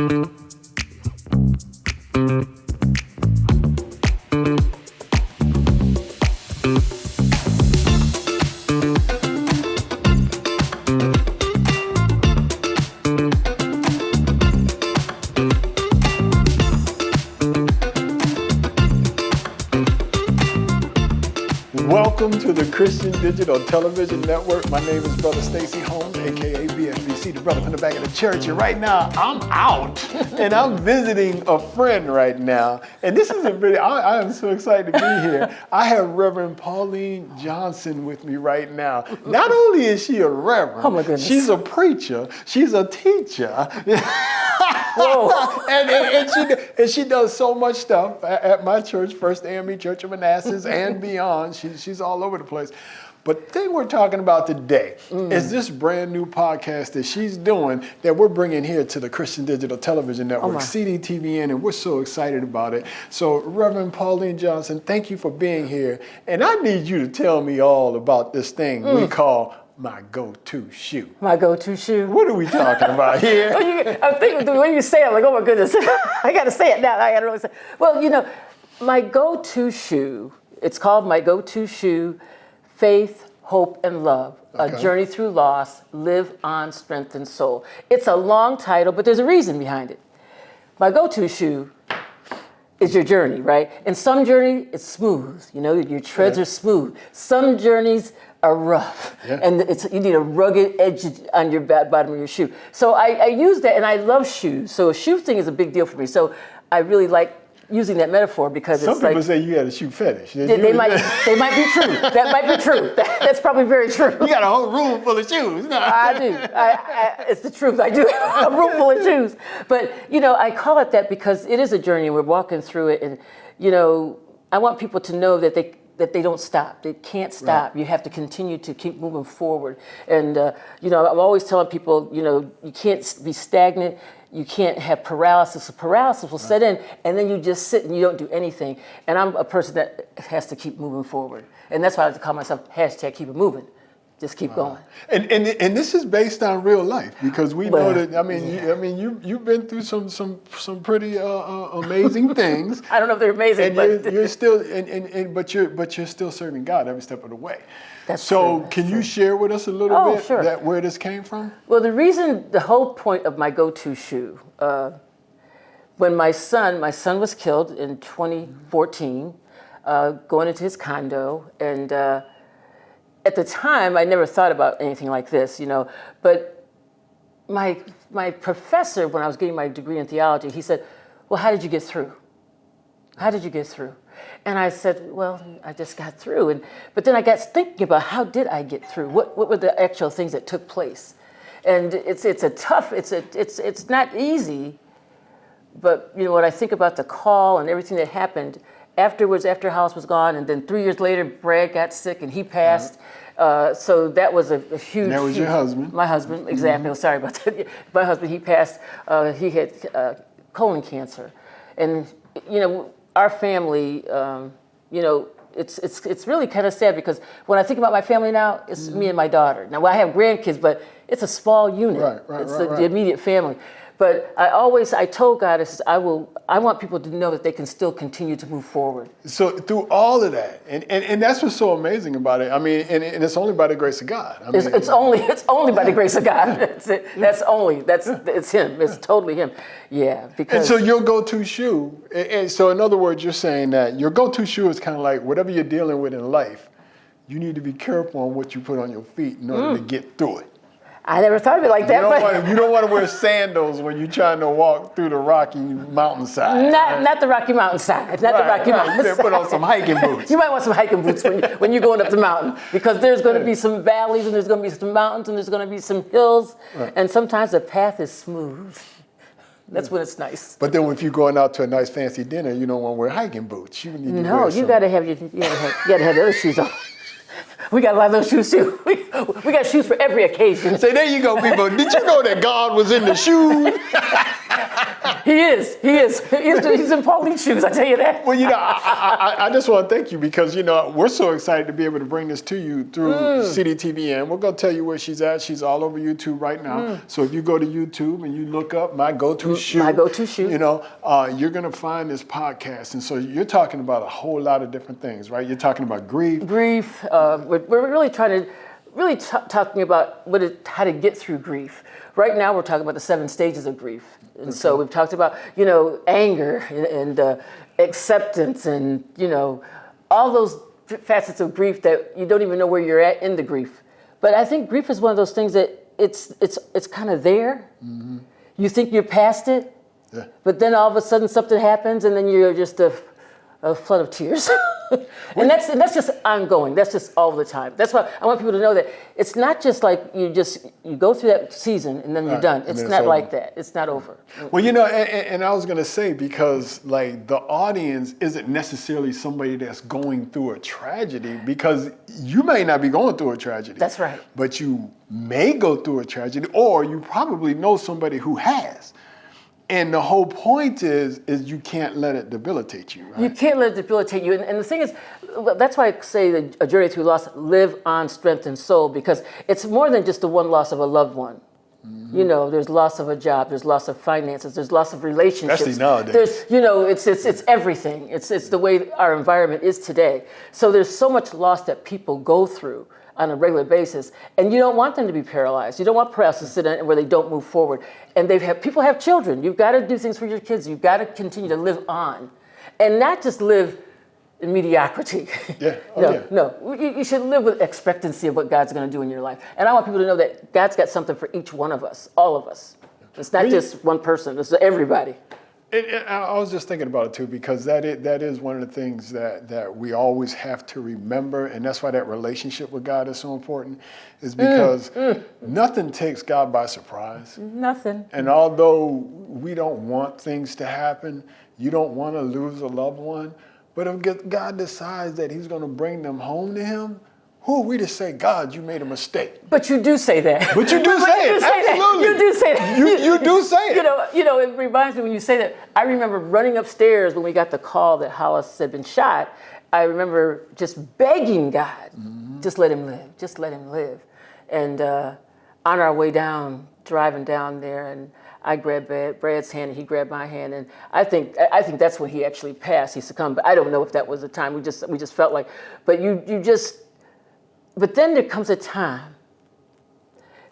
Welcome to the Christian Digital Television Network. My name is Brother Stacy Holmes, aka BFBC, the brother from the back of the church. And right now, I'm out and I'm visiting a friend right now. And this is I am so excited to be here. I have Reverend Pauline Johnson with me right now. Not only is she a reverend, oh my goodness, she's a preacher, she's a teacher. Whoa. and she does so much stuff at my church, First AME Church of Manassas and beyond. She's all over the place. But the thing we're talking about today is this brand new podcast that she's doing that we're bringing here to the Christian Digital Television Network, CDTVN, and we're so excited about it. So Reverend Pauline Johnson, thank you for being here. And I need you to tell me all about this thing we call my go-to shoe. My go-to shoe. What are we talking about here? I'm thinking the way you say it, I'm like, oh my goodness, I got to say it now. I got to really say. Well, you know, my go-to shoe. It's called My Go-To Shoe: Faith, Hope, and Love. Okay. A Journey Through Loss. Live on, Strengthen Soul. It's a long title, but there's a reason behind it. My go-to shoe is your journey, right? In some journey, it's smooth. You know, your treads are smooth. Some journeys are rough, and you need a rugged edge on your bottom of your shoe. So I use that, and I love shoes. So a shoe thing is a big deal for me. So I really like using that metaphor because some it's people like, say you had a shoe fetish. They might be true. That might be true. That's probably very true. You got a whole room full of shoes. No. I do. It's the truth. I do. A room full of shoes. But, you know, I call it that because it is a journey and we're walking through it. And, you know, I want people to know that they don't stop. They can't stop. Right. You have to continue to keep moving forward. And, you know, I'm always telling people, you know, you can't be stagnant. You can't have paralysis. Paralysis will set in, and then you just sit and you don't do anything. And I'm a person that has to keep moving forward. And that's why I like to call myself #keep it moving. Just keep going. And this is based on real life because we know that. I mean, you've been through some pretty amazing things. I don't know if they're amazing, and you're still but you're still serving God every step of the way. That's true. Can you share with us a little bit sure. where this came from? Well, the whole point of my go-to shoe, when my son was killed in 2014, going into his condo, and at the time I never thought about anything like this, you know. But my professor, when I was getting my degree in theology, he said, "Well, how did you get through? How did you get through?" And I said, well, I just got through. But then I got thinking about how did I get through? What were the actual things that took place? And it's not easy. But you know, when I think about the call and everything that happened afterwards, after House was gone, and then 3 years later, Brad got sick and he passed. So that was a huge. And that was your husband. My husband, exactly. Mm-hmm. Sorry about that. My husband, he passed. He had colon cancer, and you know. Our family, you know, it's really kind of sad because when I think about my family now, it's me and my daughter. Now, I have grandkids, but it's a small unit. It's the immediate family. But I told God, I said, I want people to know that they can still continue to move forward. So through all of that, and that's what's so amazing about it. I mean, and it's only by the grace of God. I mean, it's only by the grace of God. That's it. It's Him. It's totally Him. Yeah. Because. And so your go-to shoe. And so in other words, you're saying that your go-to shoe is kind of like whatever you're dealing with in life. You need to be careful on what you put on your feet in order to get through it. I never thought of it like that. You don't want to wear sandals when you're trying to walk through the Rocky Mountainside. Not the Rocky Mountainside. Not the Rocky Mountainside. You put on some hiking boots. You might want some hiking boots when you're going up the mountain because there's going to be some valleys and there's going to be some mountains and there's going to be some hills. Right. And sometimes the path is smooth. That's when it's nice. But then if you're going out to a nice fancy dinner, you don't want to wear hiking boots. You need to wear some. You got to have the other shoes on. We got a lot of those shoes too. We got shoes for every occasion. Say, there you go, people. Did you know that God was in the shoes? He is. He's in Pauline's shoes, I tell you that. Well, I just want to thank you because, we're so excited to be able to bring this to you through CDTVN. We're going to tell you where she's at. She's all over YouTube right now. So if you go to YouTube and you look up My Go-To Shoe, you're going to find this podcast. And so you're talking about a whole lot of different things, right? You're talking about grief. We're really trying to talking about how to get through grief. Right now, we're talking about the 7 stages of grief. And so we've talked about, anger and acceptance and, all those facets of grief that you don't even know where you're at in the grief. But I think grief is one of those things that it's kind of there. Mm-hmm. You think you're past it, but then all of a sudden something happens and then you're just a flood of tears. And that's just ongoing. That's just all the time. That's why I want people to know that it's not just like you go through that season and then you're done. It's not like that. It's not over. Well, and I was going to say, because like the audience isn't necessarily somebody that's going through a tragedy, because you may not be going through a tragedy. That's right. But you may go through a tragedy, or you probably know somebody who has. And the whole point is you can't let it debilitate you, right? You can't let it debilitate you. And the thing is, that's why I say that a journey through loss, live on strength and soul, because it's more than just the one loss of a loved one. Mm-hmm. There's loss of a job, there's loss of finances, there's loss of relationships. Especially nowadays. It's everything. It's the way our environment is today. So there's so much loss that people go through on a regular basis, and you don't want them to be paralyzed. You don't want paralysis where they don't move forward. And people have children. You've got to do things for your kids. You've got to continue to live on, and not just live in mediocrity. Yeah. No. You should live with expectancy of what God's going to do in your life. And I want people to know that God's got something for each one of us, all of us. It's not just one person. It's everybody. I was just thinking about it too, because that is one of the things that we always have to remember, and that's why that relationship with God is so important, is because nothing takes God by surprise. Nothing. And although we don't want things to happen, you don't want to lose a loved one, but if God decides that he's going to bring them home to him, who are we to say, God, you made a mistake? But you do say that. But you do say it. Absolutely. You do say that. You do say it. It reminds me when you say that. I remember running upstairs when we got the call that Hollis had been shot. I remember just begging God, just let him live. Just let him live. And on our way down, driving down there, and I grabbed Brad's hand and he grabbed my hand, and I think that's when he actually passed. He succumbed, but I don't know if that was the time. We just felt like, but But then there comes a time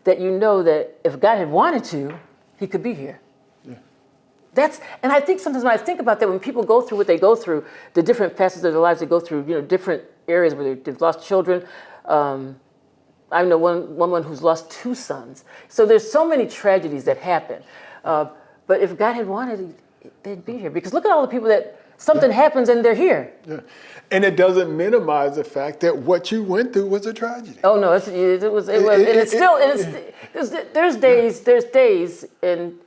that you know that if God had wanted to, he could be here. Yeah. And I think sometimes when I think about that, when people go through what they go through, the different facets of their lives they go through, different areas where they've lost children. I know one woman who's lost 2 sons. So there's so many tragedies that happen. But if God had wanted, they'd be here. Because look at all the people that something happens and they're here. Yeah. And it doesn't minimize the fact that what you went through was a tragedy. Oh no, it was, and it's still. There's days, and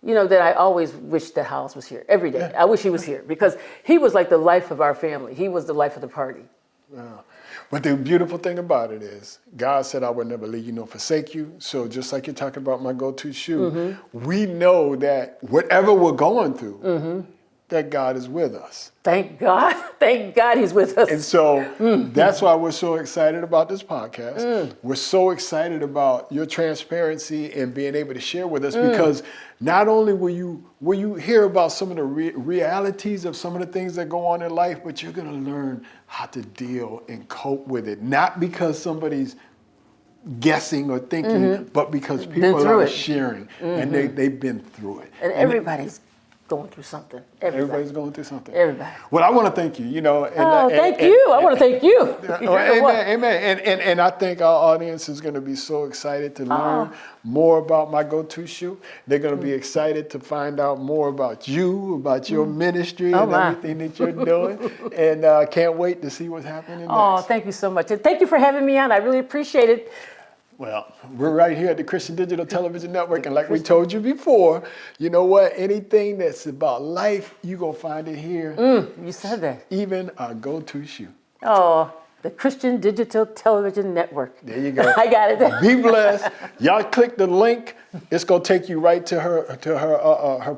that I always wish that Hollis was here every day. I wish he was here because he was like the life of our family. He was the life of the party. Wow. But the beautiful thing about it is, God said, I would never leave you nor forsake you. So just like you're talking about my go-to shoe, we know that whatever we're going through, that God is with us. Thank God. Thank God he's with us. And so that's why we're so excited about this podcast. We're so excited about your transparency and being able to share with us because not only will you hear about some of the realities of some of the things that go on in life, but you're going to learn how to deal and cope with it. Not because somebody's guessing or thinking, but because people are sharing and they've been through it. And everybody's going through something. Everybody's going through something. Everybody. Well, I want to thank you. Thank you. I want to thank you. Amen. And I think our audience is going to be so excited to learn more about my go-to shoe. They're going to be excited to find out more about you, about your ministry and everything that you're doing. And can't wait to see what's happening next. Oh, thank you so much. And thank you for having me on. I really appreciate it. Well, we're right here at the Christian Digital Television Network, and like we told you before, you know what? Anything that's about life, you're going to find it here. You said that. Even our go-to shoe. Oh, the Christian Digital Television Network. There you go. I got it. Be blessed. Y'all click the link. It's gonna take you right to her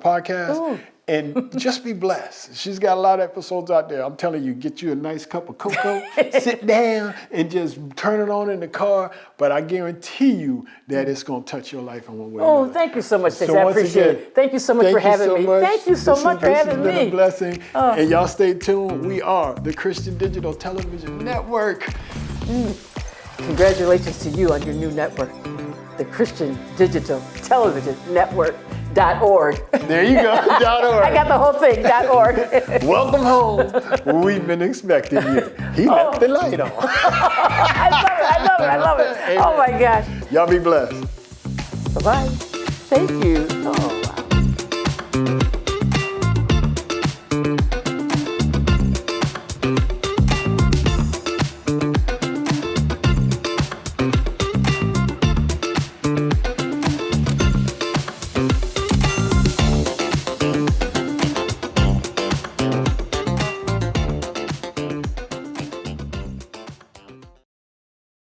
podcast. Ooh. And just be blessed. She's got a lot of episodes out there. I'm telling you, get you a nice cup of cocoa, sit down, and just turn it on in the car. But I guarantee you that it's going to touch your life in one way or another. Thank you so much, Stacey. So I once appreciate again, it. Thank you so much for having me. Thank you so much for having This has been me. a blessing. And y'all stay tuned. We are the Christian Digital Television Network. Congratulations to you on your new network, the Christian Digital Television Network.org. There you go. .org. I got the whole thing. .org. Welcome home. We've been expecting you. He left the light on. I love it. Amen. Oh my gosh. Y'all be blessed. Bye-bye. Thank you. Oh, wow.